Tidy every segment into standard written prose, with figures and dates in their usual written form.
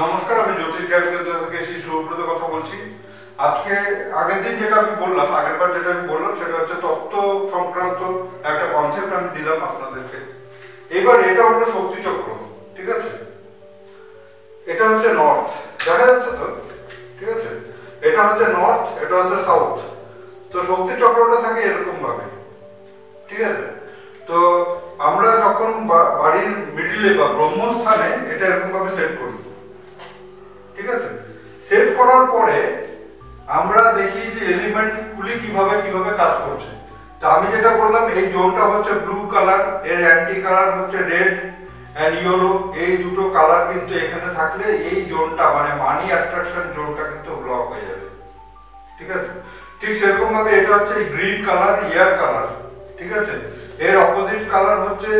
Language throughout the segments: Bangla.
নমস্কার, আমি জ্যোতিষ জ্ঞান কেন্দ্র থেকে শ্রী সুব্রত কথা বলছি। আজকে আগের দিন যেটা আমি বললাম, আগের বার যেটা আমি বললাম সেটা হচ্ছে তত্ত্ব সংক্রান্ত একটা কনসেপ্ট আমি দিলাম আপনাদেরকে। এবার এটা হলো শক্তি চক্র, ঠিক আছে? এটা হচ্ছে নর্থ, দেখা যাচ্ছে তো? ঠিক আছে, এটা হচ্ছে নর্থ, এটা হচ্ছে সাউথ। তো শক্তি চক্রটা থাকে এরকম ভাবে, ঠিক আছে? তো আমরা যখন বাড়ির মিডিলে বা ব্রহ্মস্থানে এটা এরকম ভাবে সেট করি, ঠিক আছে? সেট করার পরে আমরা দেখি যে এলিমেন্টগুলি কিভাবে কিভাবে কাজ করছে। তো আমি যেটা বললাম, এই জোনটা হচ্ছে ব্লু কালার, এর অ্যান্টি কালার হচ্ছে রেড এন্ড ইয়েলো। এই দুটো কালার কিন্তু এখানে থাকলে এই জোনটা মানে মানি অ্যাট্রাকশন জোনটা কিন্তু ব্লক হয়ে যাবে, ঠিক আছে? ঠিক সেরকম ভাবে এটা হচ্ছে গ্রিন কালার, এয়ার কালার, ঠিক আছে? এর অপোজিট কালার হচ্ছে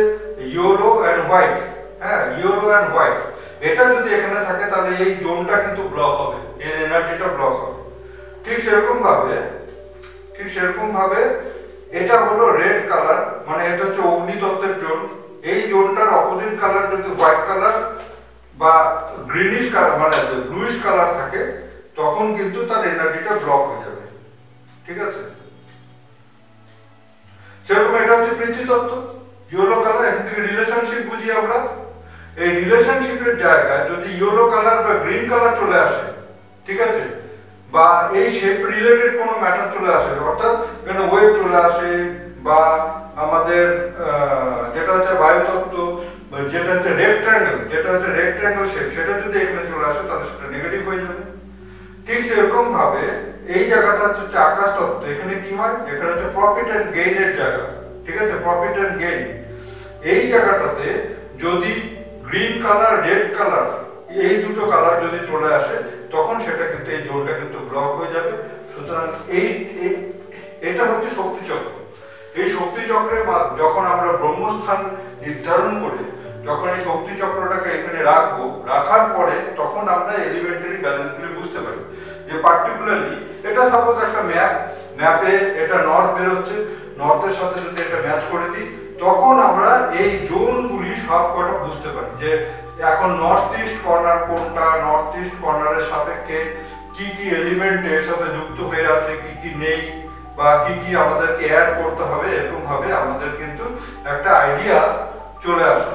ইয়েলো এন্ড হোয়াইট। হ্যাঁ, ইয়েলো এন্ড হোয়াইট। এটা যদি এখানে থাকে তাহলে এই জোনটা কিন্তু ব্লক হবে, এর এনার্জিটা ব্লক হবে। ঠিক সেরকম ভাবে এটা হলো রেড কালার, মানে এটা হচ্ছে অগ্নিতত্ত্বের জোন। এই জোনটার অপোজিট কালার যদি হোয়াইট কালার বা গ্রিনিশ কালার মানে ব্লুইশ কালার থাকে, তখন কিন্তু তার এনার্জিটা ব্লক হয়ে যাবে, ঠিক আছে? সেরকম এটা হচ্ছে পৃথিবীতত্ত্ব, ইয়েলো কালার। এখান থেকে রিলেশনশিপ বুঝি আমরা। এই রিলেশনশিপের জায়গায় যদি ইয়েলো কালার বা গ্রিন কালার চলে আসে, ঠিক আছে, বা এই শেপ রিলেটেড কোনো ম্যাটার চলে আসে, অর্থাৎ কোনো ওয়েভ চলে আসে, বা আমাদের যেটা হচ্ছে বায়ুতত্ত্ব, যেটা হচ্ছে রেক্ট্যাঙ্গেল শেপ, সেটা যদি এখানে চলে আসে তাহলে সেটা নেগেটিভ হয়ে যাবে। ঠিক সেরকম ভাবে এই জায়গাটা হচ্ছে আকাশ তত্ত্ব। এখানে কি হয়, এখানে হচ্ছে প্রফিট এন্ড গেইনের জায়গা, ঠিক আছে? Profit and gain. এই জায়গাটাতে যদি গ্রিন কালার, রেড কালার, এই দুটো কালার যদি চলে আসে, তখন সেটা কিন্তু এই জোনটা কিন্তু ব্লক হয়ে যাবে। সুতরাং এটা হচ্ছে শক্তি চক্র। এই শক্তি চক্রে যখন আমরা ব্রহ্মস্থান নির্ধারণ করে যখন এই শক্তি চক্রটাকে এখানে রাখবো, রাখার পরে তখন আমরা এলিমেন্টারি ব্যালেন্সগুলি বুঝতে পারি। যে পার্টিকুলারলি এটা সাপোজ একটা ম্যাপে এটা নর্থ বেরোচ্ছে, নর্থের সাথে যদি এটা ম্যাচ করে দিই, তখন আমরা এই জোনগুলি সব কটা বুঝতে পারি যে এখন নর্থ ইস্ট কর্নার কোনটা, নর্থ ইস্ট কর্নারের সাপেক্ষে কি কি এলিমেন্ট এর সাথে যুক্ত হয়ে আছে, কি কি নেই, বা কি কি আমাদেরকে অ্যাড করতে হবে। এরকম ভাবে আমাদের কিন্তু একটা আইডিয়া চলে আসে,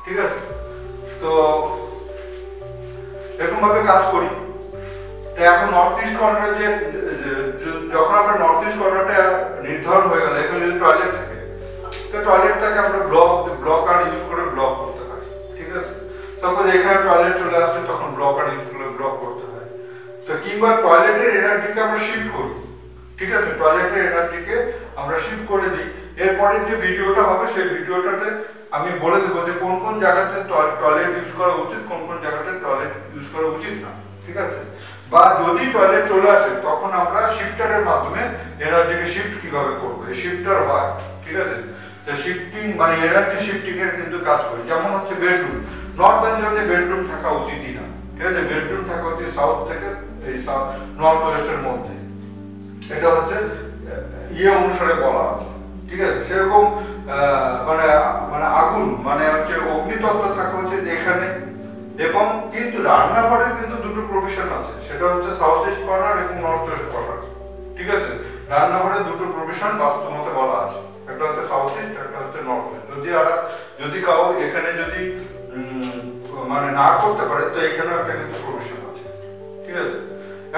ঠিক আছে? তো এরকম ভাবে কাজ করি। তো এখন নর্থ ইস্ট কর্নারে যে যখন আমরা নর্থ ইস্ট কর্নারটা নির্ধারণ হয়ে গেল, এখানে যদি টয়লেট থাকে, তো টয়লেটটাকে আমরা ব্লক আর ইউজ করে ব্লক করতে পারি, ঠিক আছে? সাপোজ এখানে টয়লেট চলে আসছে, তখন ব্লক আর ইউজ করে ব্লক করতে হয়। তো কিংবা টয়লেটের এনার্জিকে আমরা শিফট করি, ঠিক আছে? টয়লেটের এনার্জিকে আমরা শিফট করে দিই। এরপরের যে ভিডিওটা হবে সেই ভিডিওটাতে আমি বলে দেবো যে কোন কোন জায়গাতে টয়লেট ইউজ করা উচিত, কোন কোন জায়গাতে টয়লেট ইউজ করা উচিত না, ঠিক আছে? বা যদি টয়লেট চলে আসে, তখন আমরা শিফটারের মাধ্যমে এনার্জিকে শিফট কিভাবে করবো, এই শিফটার হয়, ঠিক আছে? তো শিফটিং মানে এনার্জি শিফটিং এর কিন্তু কাজ করি। যেমন হচ্ছে বেডরুম, নর্দার্ন জোনে বেডরুম থাকা উচিতই না, ঠিক আছে? বেডরুম থাকা উচিত সাউথ থেকে এই নর্থ ওয়েস্টের মধ্যে। এটা হচ্ছে অনুসারে বলা আছে, ঠিক আছে? সেরকম মানে মানে আগুন মানে হচ্ছে অগ্নিতত্ত্ব থাকা উচিত এখানে। এবং কিন্তু রান্নাঘরের কিন্তু দুটো প্রভিশন আছে, সেটা হচ্ছে সাউথ ইস্ট কর্নার এবং নর্থ ওয়েস্ট কর্নার, ঠিক আছে? রান্নাঘরের দুটো প্রভিশন বাস্তবমতে বলা আছে, একটা হচ্ছে সাউথ ইস্ট, একটা হচ্ছে নর্থ ওয়েস্ট। যদি কাউ এখানে যদি মানে না করতে পারে, তো এখানেও একটা কিন্তু প্রভিশন আছে, ঠিক আছে?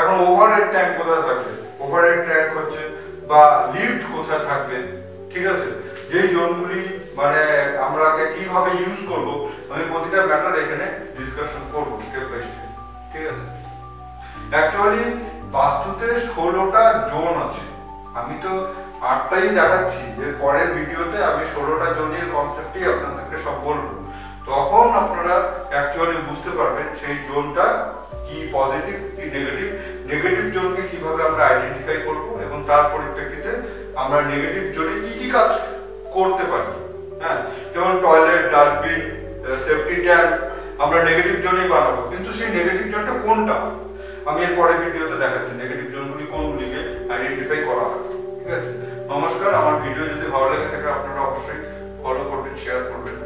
এখন ওভারহেড ট্যাঙ্ক কোথায় থাকবে, ওভারহেড ট্যাঙ্ক হচ্ছে বা লিফট কোথায় থাকবে, ঠিক আছে? যেই জোনগুলি মানে আমরা কিভাবে ইউজ করব, আমি প্রতিটা ম্যাটার এখানে ডিসকাশন করব স্টেপ বাই স্টেপ, ঠিক আছে? অ্যাকচুয়ালি বাস্তুতে 16টা জোন আছে, আমি তো 8টাই দেখাচ্ছি। এর পরের ভিডিওতে আমি 16টা জোনের কনসেপ্টই আপনাদেরকে সব বলবো। তখন আপনারা অ্যাকচুয়ালি বুঝতে পারবেন সেই জোনটা কি পজিটিভ কি নেগেটিভ, নেগেটিভ জোনকে কিভাবে আমরা আইডেন্টিফাই করব এবং তার পরিপ্রেক্ষিতে আমরা নেগেটিভ জোনে কি কি কাজ করতে পারি। হ্যাঁ, যেমন টয়লেট, ডাস্টবিন, সেফটি ট্যাঙ্ক আমরা নেগেটিভ জোনেই বানাবো, কিন্তু সেই নেগেটিভ জোনটা কোনটা আমি এর পরের ভিডিওতে দেখাচ্ছি, নেগেটিভ জোনগুলি কোনগুলিকে আইডেন্টিফাই করা হয়, ঠিক আছে? নমস্কার, আমার ভিডিও যদি ভালো লেগে থাকে আপনারা অবশ্যই ফলো করবেন, শেয়ার করবেন।